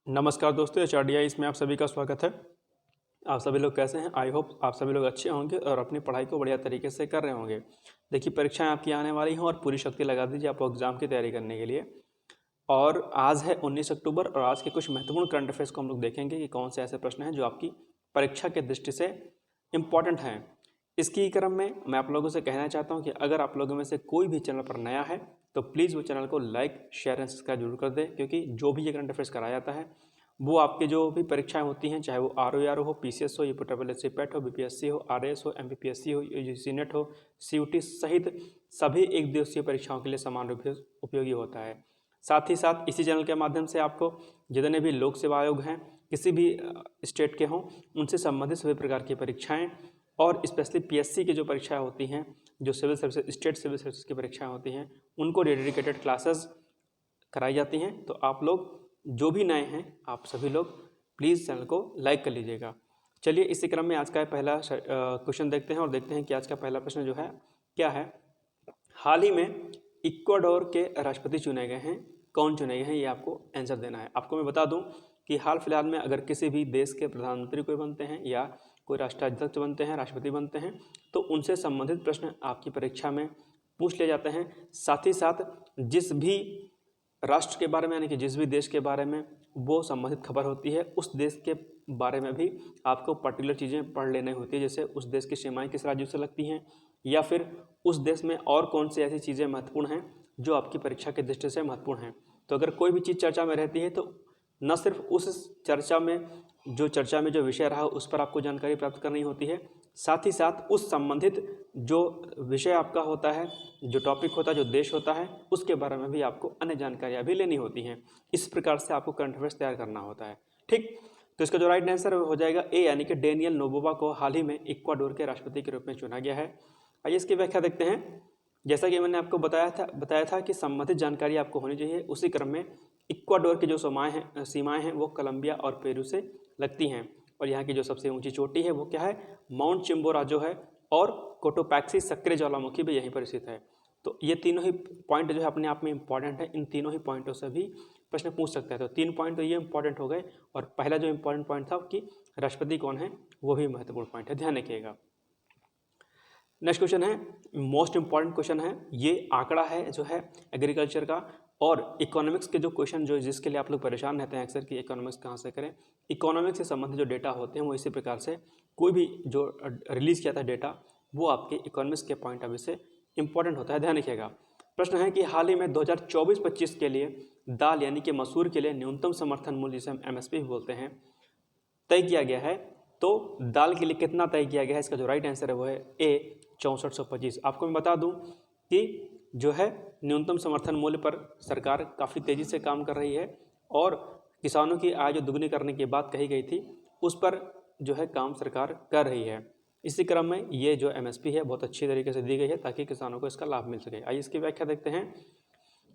नमस्कार दोस्तों, HRDI इसमें आप सभी का स्वागत है। आप सभी लोग कैसे हैं? आई होप आप सभी लोग अच्छे होंगे और अपनी पढ़ाई को बढ़िया तरीके से कर रहे होंगे। देखिए, परीक्षाएं आपकी आने वाली हैं और पूरी शक्ति लगा दीजिए आपको एग्जाम की तैयारी करने के लिए। और आज है 19 अक्टूबर और आज के कुछ महत्वपूर्ण करंट अफेयर्स को हम लोग देखेंगे कि कौन से ऐसे प्रश्न हैं जो आपकी परीक्षा के दृष्टि से इम्पॉर्टेंट हैं। इसकी क्रम में मैं आप लोगों से कहना चाहता हूं कि अगर आप लोगों में से कोई भी चैनल पर नया है तो प्लीज़ वो चैनल को लाइक, शेयर एंड सब्सक्राइब जरूर कर दें, क्योंकि जो भी ये करंट अफेयर्स कराया जाता है वो आपके जो भी परीक्षाएं होती हैं, चाहे वो RO हो, PCS हो, UPSC पेट हो, BPSC हो, RAS हो, MPPSC हो, UGC नेट हो, CUT सहित सभी एक दिवसीय परीक्षाओं के लिए समान रूप से उपयोगी होता है। साथ ही साथ इसी चैनल के माध्यम से आपको जितने भी लोक सेवा आयोग हैं, किसी भी स्टेट के हों, उनसे संबंधित सभी प्रकार की परीक्षाएं और स्पेशली PSC की जो परीक्षाएं होती हैं, जो civil services, state civil services की परीक्षाएं होती हैं, उनको डेडिकेटेड क्लासेस कराई जाती हैं। तो आप लोग जो भी नए हैं, आप सभी लोग प्लीज़ चैनल को लाइक कर लीजिएगा। चलिए इसी क्रम में आज का पहला क्वेश्चन देखते हैं और देखते हैं कि आज का पहला प्रश्न जो है क्या है। हाल ही में इक्वाडोर के राष्ट्रपति चुने गए हैं, कौन चुने गए हैं, ये आपको आंसर देना है। आपको मैं बता दूं कि हाल फिलहाल में अगर किसी भी देश के प्रधानमंत्री कोई बनते हैं या कोई राष्ट्राध्यक्ष बनते हैं, राष्ट्रपति बनते हैं, तो उनसे संबंधित प्रश्न आपकी परीक्षा में पूछ लिए जाते हैं। साथ ही साथ जिस भी राष्ट्र के बारे में, यानी कि जिस भी देश के बारे में वो संबंधित खबर होती है, उस देश के बारे में भी आपको पर्टिकुलर चीज़ें पढ़ लेनी होती है। जैसे उस देश की सीमाएं किस राज्य से लगती हैं, या फिर उस देश में और कौन सी ऐसी चीज़ें महत्वपूर्ण हैं जो आपकी परीक्षा की दृष्टि से महत्वपूर्ण हैं। तो अगर कोई भी चीज़ चर्चा में रहती है तो न सिर्फ उस चर्चा में जो विषय रहा उस पर आपको जानकारी प्राप्त करनी होती है, साथ ही साथ उस संबंधित जो विषय आपका होता है, जो टॉपिक होता है, जो देश होता है, उसके बारे में भी आपको अन्य जानकारियाँ भी लेनी होती हैं। इस प्रकार से आपको करंट अफेयर्स तैयार करना होता है। ठीक, तो इसका जो राइट आंसर हो जाएगा ए, यानी कि डेनियल नोबोवा को हाल ही में इक्वाडोर के राष्ट्रपति के रूप में चुना गया है। आइए इसकी व्याख्या देखते हैं। जैसा कि मैंने आपको बताया था कि संबंधित जानकारी आपको होनी चाहिए। उसी क्रम में इक्वाडोर की जो सीमाएं हैं वो कोलंबिया और पेरू से लगती हैं, और यहाँ की जो सबसे ऊंची चोटी है वो क्या है, माउंट चिम्बोराजो है, और कोटोपैक्सी सक्रिय ज्वालामुखी भी यहीं पर स्थित है। तो ये तीनों ही पॉइंट जो है अपने आप में इंपॉर्टेंट है। इन तीनों ही पॉइंटों से भी प्रश्न पूछ सकता है। तो 3 पॉइंट तो ये इंपॉर्टेंट हो गए, और पहला जो इंपॉर्टेंट पॉइंट था कि राष्ट्रपति कौन है वो भी महत्वपूर्ण पॉइंट है, ध्यान रखिएगा। नेक्स्ट क्वेश्चन है, मोस्ट इंपॉर्टेंट क्वेश्चन है। ये आंकड़ा है जो है एग्रीकल्चर का और इकोनॉमिक्स के जो क्वेश्चन जो जिसके लिए आप लोग परेशान रहते हैं अक्सर कि इकोनॉमिक्स कहाँ से करें। इकोनॉमिक्स से संबंधित जो डेटा होते हैं वो इसी प्रकार से कोई भी जो रिलीज़ किया था डेटा वो आपके इकोनॉमिक्स के पॉइंट ऑफ व्यू से इंपॉर्टेंट होता है, ध्यान रखिएगा। प्रश्न है कि हाल ही में 2024-25 के लिए दाल यानी कि मसूर के लिए न्यूनतम समर्थन मूल्य, जिसे हम MSP भी बोलते हैं, तय किया गया है। तो दाल के लिए कितना तय किया गया है, इसका जो राइट आंसर है वो है ए, 6425। आपको मैं बता दूं कि जो है न्यूनतम समर्थन मूल्य पर सरकार काफ़ी तेज़ी से काम कर रही है, और किसानों की आय जो दुगनी करने की बात कही गई थी उस पर जो है काम सरकार कर रही है। इसी क्रम में ये जो MSP है बहुत अच्छी तरीके से दी गई है ताकि किसानों को इसका लाभ मिल सके। आइए इसकी व्याख्या देखते हैं।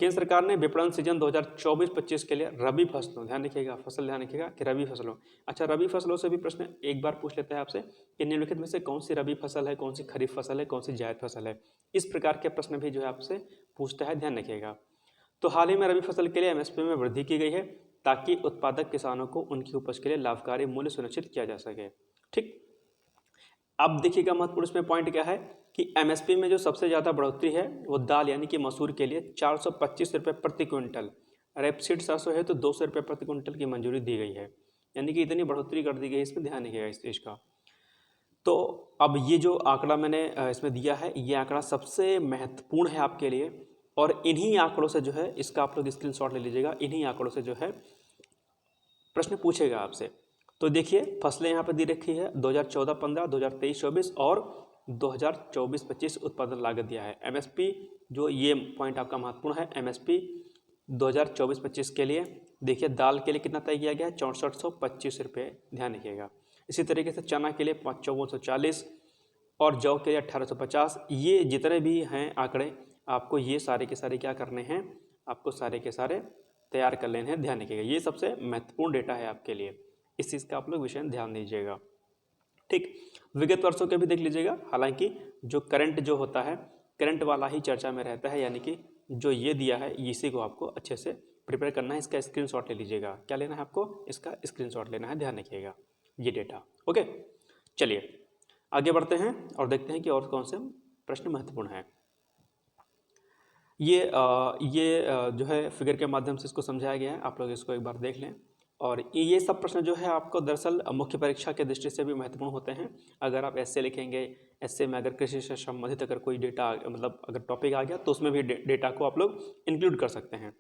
केंद्र सरकार ने विपणन सीजन 2024-25 के लिए रबी फसलों, ध्यान रखिएगा, फसल ध्यान रखिएगा कि रबी फसलों, अच्छा रबी फसलों से भी प्रश्न एक बार पूछ लेते हैं आपसे कि निम्नलिखित में से कौन सी रबी फसल है, कौन सी खरीफ फसल है, कौन सी जायद फसल है। इस प्रकार के प्रश्न भी जो है आपसे पूछता है, ध्यान रखिएगा। तो हाल ही में रबी फसल के लिए MSP में वृद्धि की गई है ताकि उत्पादक किसानों को उनकी उपज के लिए लाभकारी मूल्य सुनिश्चित किया जा सके। ठीक, अब देखिएगा महत्वपूर्ण इसमें पॉइंट क्या है कि MSP में जो सबसे ज़्यादा बढ़ोतरी है वो दाल यानी कि मसूर के लिए 425 रुपये प्रति क्विंटल, रेपसीड सरसों है तो 200 रुपये प्रति क्विंटल की मंजूरी दी गई है, यानी कि इतनी बढ़ोतरी कर दी गई है। इसमें ध्यान रखिएगा इस चीज़ का। तो अब ये जो आंकड़ा मैंने इसमें दिया है, ये आंकड़ा सबसे महत्वपूर्ण है आपके लिए, और इन्हीं आंकड़ों से जो है इसका आप लोग स्क्रीनशॉट ले लीजिएगा। इन्हीं आंकड़ों से जो है प्रश्न पूछेगा आपसे। तो देखिए फसलें यहाँ पर दी रखी है 2014-15, 2023-24 और 2024-25 उत्पादन लागत दिया है। MSP जो ये पॉइंट आपका महत्वपूर्ण है, MSP 2024-25 के लिए देखिए दाल के लिए कितना तय किया गया है, 6425 रुपये, ध्यान रखिएगा। इसी तरीके से चना के लिए 5440 और जौ के लिए 1850। ये जितने भी हैं आंकड़े आपको ये सारे के सारे क्या करने हैं, आपको सारे के सारे तैयार कर लेने हैं, ध्यान रखिएगा। ये सबसे महत्वपूर्ण डेटा है आपके लिए, इस चीज़ का आप लोग विषय ध्यान दीजिएगा। ठीक, विगत वर्षों के भी देख लीजिएगा, हालांकि जो करंट जो होता है करंट वाला ही चर्चा में रहता है, यानी कि जो ये दिया है इसी को आपको अच्छे से प्रिपेयर करना है इसका स्क्रीनशॉट ले लीजिएगा। क्या लेना है आपको? इसका स्क्रीनशॉट लेना है, ध्यान रखिएगा ये डेटा। ओके, चलिए आगे बढ़ते हैं और देखते हैं कि और कौन से प्रश्न महत्वपूर्ण हैं। ये जो है फिगर के माध्यम से इसको समझाया गया है, आप लोग इसको एक बार देख लें। और ये सब प्रश्न जो है आपको दरअसल मुख्य परीक्षा के दृष्टि से भी महत्वपूर्ण होते हैं। अगर आप एस्से लिखेंगे, एस्से में अगर कृषि से संबंधित अगर कोई डेटा मतलब अगर टॉपिक आ गया तो उसमें भी डेटा को आप लोग इंक्लूड कर सकते हैं।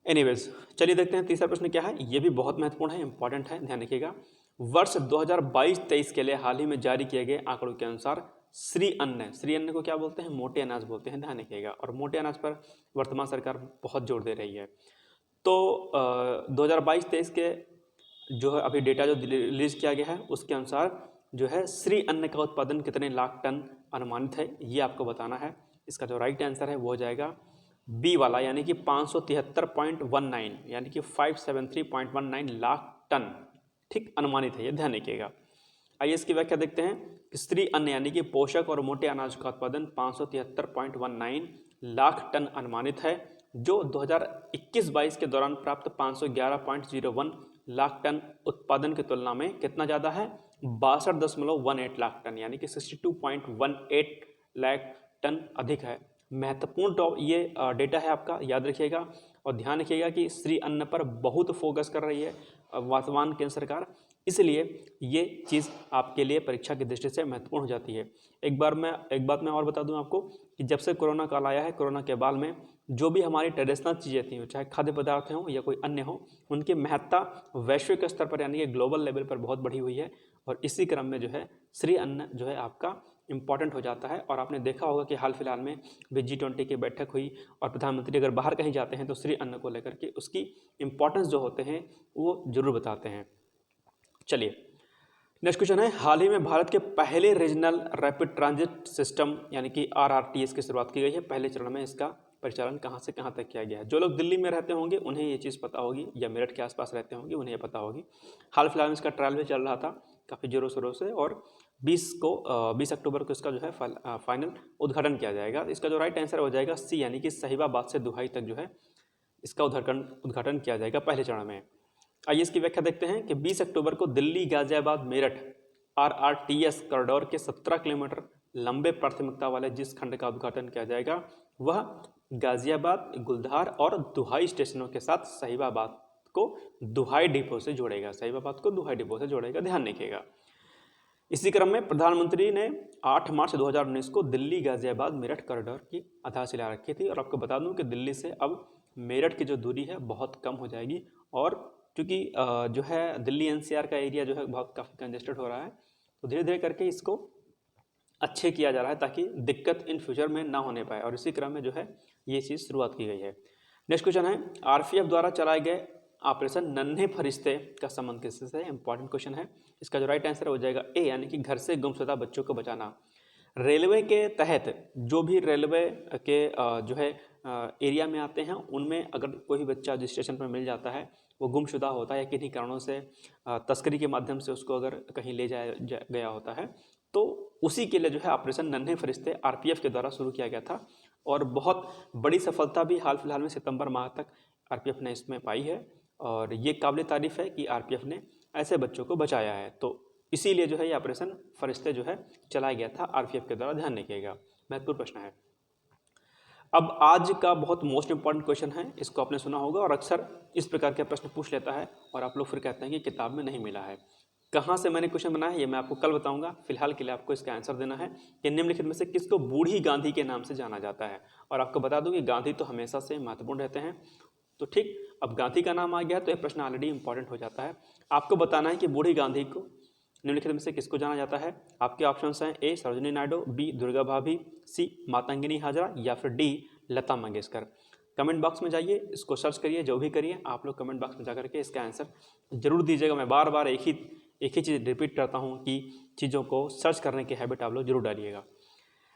एनीवेज, चलिए देखते हैं तीसरा प्रश्न क्या है। ये भी बहुत महत्वपूर्ण है, इंपॉर्टेंट है, ध्यान रखिएगा। वर्ष 2022-23 के लिए हाल ही में जारी किए गए आंकड़ों के अनुसार श्री अन्न को क्या बोलते हैं? मोटे अनाज बोलते हैं, ध्यान रखिएगा। और मोटे अनाज पर वर्तमान सरकार बहुत जोर दे रही है। तो 2022-23 के जो है अभी डेटा जो रिलीज किया गया है उसके अनुसार जो है श्री अन्न का उत्पादन कितने लाख टन अनुमानित है, ये आपको बताना है। इसका जो राइट आंसर है वो हो जाएगा बी वाला, यानी कि 573.19 यानी कि 573.19 लाख टन, ठीक, अनुमानित है, ये ध्यान रखिएगा। आइए इसकी व्याख्या देखते हैं कि श्री अन्न यानी कि पोषक और मोटे अनाज का उत्पादन 573.19 लाख टन अनुमानित है, जो 2021-22 के दौरान प्राप्त 511.01 लाख टन उत्पादन की तुलना में कितना ज़्यादा है? 62.18 लाख टन, यानी कि 62.18 लाख टन अधिक है। महत्वपूर्ण ये डेटा है आपका, याद रखिएगा। और ध्यान रखिएगा कि श्री अन्न पर बहुत फोकस कर रही है वर्तमान केंद्र सरकार, इसलिए ये चीज़ आपके लिए परीक्षा की दृष्टि से महत्वपूर्ण हो जाती है। एक बात मैं और बता दूं आपको कि जब से कोरोना काल आया है, कोरोना के बाद में जो भी हमारी ट्रेडिशनल चीज़ें थी, चाहे खाद्य पदार्थ हों या कोई अन्य हो, उनकी महत्ता वैश्विक स्तर पर यानी कि ग्लोबल लेवल पर बहुत बढ़ी हुई है। और इसी क्रम में जो है श्री अन्न जो है आपका इम्पॉर्टेंट हो जाता है। और आपने देखा होगा कि हाल फिलहाल में भी G20 की बैठक हुई और प्रधानमंत्री अगर बाहर कहीं जाते हैं तो श्री अन्न को लेकर के उसकी इम्पॉर्टेंस जो होते हैं वो जरूर बताते हैं। चलिए नेक्स्ट क्वेश्चन है, हाल ही में भारत के पहले रीजनल रैपिड ट्रांजिट सिस्टम यानी कि RRTS की शुरुआत की गई है। पहले चरण में इसका परिचालन कहाँ से कहाँ तक किया गया है। जो लोग दिल्ली में रहते होंगे उन्हें ये चीज़ पता होगी, या मेरठ के आसपास रहते होंगे उन्हें ये पता होगी। हाल फिलहाल में इसका ट्रायल भी चल रहा था काफ़ी जोरों शोरों से, और 20 अक्टूबर को इसका जो है फाइनल उद्घाटन किया जाएगा। इसका जो राइट आंसर हो जाएगा सी, यानी कि साहिबाबाद से दुहाई तक जो है इसका उद्घाटन किया जाएगा पहले चरण में। आइए इसकी व्याख्या देखते हैं कि 20 अक्टूबर को दिल्ली गाजियाबाद मेरठ RRTS कॉरिडोर के 17 किलोमीटर लंबे प्राथमिकता वाले जिस खंड का उद्घाटन किया जाएगा वह गाजियाबाद, गुलधार और दुहाई स्टेशनों के साथ साहिबाबाद को दुहाई डिपो से जोड़ेगा। साहिबाबाद को दुहाई डिपो से जोड़ेगा, ध्यान रखिएगा। इसी क्रम में प्रधानमंत्री ने 8 मार्च 2019 को दिल्ली गाजियाबाद मेरठ कॉरिडोर की आधारशिला रखी थी। और आपको बता दूं कि दिल्ली से अब मेरठ की जो दूरी है बहुत कम हो जाएगी, और क्योंकि जो है दिल्ली NCR का एरिया जो है बहुत काफ़ी कंजेस्टेड हो रहा है, तो धीरे धीरे करके इसको अच्छे किया जा रहा है ताकि दिक्कत इन फ्यूचर में ना होने पाए। और इसी क्रम में जो है ये चीज़ शुरुआत की गई है। नेक्स्ट क्वेश्चन है, RPF द्वारा चलाए गए ऑपरेशन नन्हे फरिश्ते का संबंध किससे है? इंपॉर्टेंट क्वेश्चन है। इसका जो राइट आंसर हो जाएगा ए, यानी कि घर से गुमशुदा बच्चों को बचाना। रेलवे के तहत जो भी रेलवे के जो है एरिया में आते हैं उनमें अगर कोई भी बच्चा जिस स्टेशन पर मिल जाता है वो गुमशुदा होता है, किन्हीं कारणों से तस्करी के माध्यम से उसको अगर कहीं ले जाया गया होता है, तो उसी के लिए जो है ऑपरेशन नन्हे फरिश्ते RPF के द्वारा शुरू किया गया था। और बहुत बड़ी सफलता भी हाल फिलहाल में सितंबर माह तक RPF ने इसमें पाई है। और ये काबिल तारीफ़ है कि RPF ने ऐसे बच्चों को बचाया है। तो इसीलिए जो है ये ऑपरेशन फरिश्ते जो है चलाया गया था RPF के द्वारा, ध्यान रखिएगा, महत्वपूर्ण प्रश्न है। अब आज का बहुत मोस्ट इंपॉर्टेंट क्वेश्चन है, इसको आपने सुना होगा और अक्सर इस प्रकार के प्रश्न पूछ लेता है और आप लोग फिर कहते हैं कि किताब में नहीं मिला है। कहाँ से मैंने क्वेश्चन बनाया है ये मैं आपको कल बताऊंगा। फिलहाल के लिए आपको इसका आंसर देना है कि निम्नलिखित में से किसको बूढ़ी गांधी के नाम से जाना जाता है। और आपको बता दूं कि गांधी तो हमेशा से महत्वपूर्ण रहते हैं, तो ठीक, अब गांधी का नाम आ गया तो यह प्रश्न ऑलरेडी इंपॉर्टेंट हो जाता है। आपको बताना है कि बूढ़ी गांधी को निम्नलिखित में से किसको जाना जाता है। आपके ऑप्शंस हैं ए सरोजिनी नायडू, बी दुर्गा भाभी, सी मातंगिनी हाजरा या फिर D Lata Mangeshkar. Comment box में जाइए, इसको सर्च करिए, जो भी करिए आप लोग कमेंट बॉक्स में जा करके इसका आंसर जरूर दीजिएगा। मैं बार बार एक ही चीज़ रिपीट करता हूँ कि चीज़ों को सर्च करने की हैबिट आप लोग जरूर डालिएगा।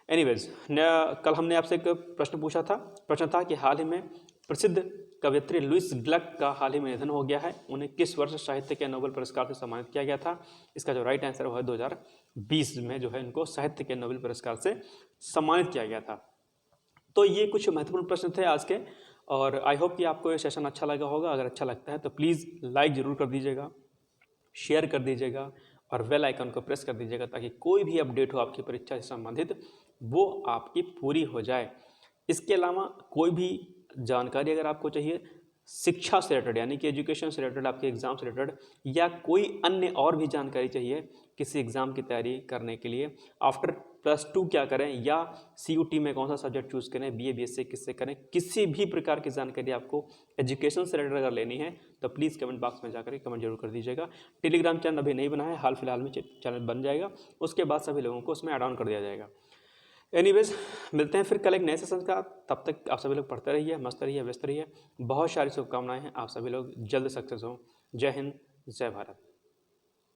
एनीवेज, कल हमने आपसे एक प्रश्न था कि हाल ही में प्रसिद्ध कवयित्री लुइस ग्लक का हाल ही में निधन हो गया है। उन्हें किस वर्ष साहित्य के नोबेल पुरस्कार से सम्मानित किया गया था। इसका जो राइट आंसर है 2020 में जो है इनको साहित्य के नोबेल पुरस्कार से सम्मानित किया गया था। तो ये कुछ महत्वपूर्ण प्रश्न थे आज के, और आई होप कि आपको ये सेशन अच्छा लगा होगा। अगर अच्छा लगता है तो प्लीज़ लाइक ज़रूर कर दीजिएगा, शेयर कर दीजिएगा और बेल आइकन को प्रेस कर दीजिएगा ताकि कोई भी अपडेट हो आपकी परीक्षा से संबंधित वो आपकी पूरी हो जाए। इसके अलावा कोई भी जानकारी अगर आपको चाहिए शिक्षा से रिलेटेड यानी कि एजुकेशन से रिलेटेड, आपके एग्ज़ाम से रिलेटेड, या कोई अन्य और भी जानकारी चाहिए किसी एग्ज़ाम की तैयारी करने के लिए, आफ्टर +2 क्या करें या CUT में कौन सा सब्जेक्ट चूज़ करें, BA BSc किससे करें, किसी भी प्रकार की जानकारी आपको एजुकेशन से रिलेटेड अगर लेनी है तो प्लीज़ कमेंट बॉक्स में जाकर कमेंट जरूर कर दीजिएगा। टेलीग्राम चैनल अभी नहीं बना है, हाल फिलहाल में चैनल बन जाएगा, उसके बाद सभी लोगों को उसमें ऐड ऑन कर दिया जाएगा। एनीवेज, मिलते हैं फिर कल एक नए सेशन का। तब तक आप सभी लोग पढ़ते रहिए, मस्त रहिए, व्यस्त रहिए। बहुत सारी शुभकामनाएं हैं, आप सभी लोग जल्द सक्सेस हों। जय हिंद, जय भारत।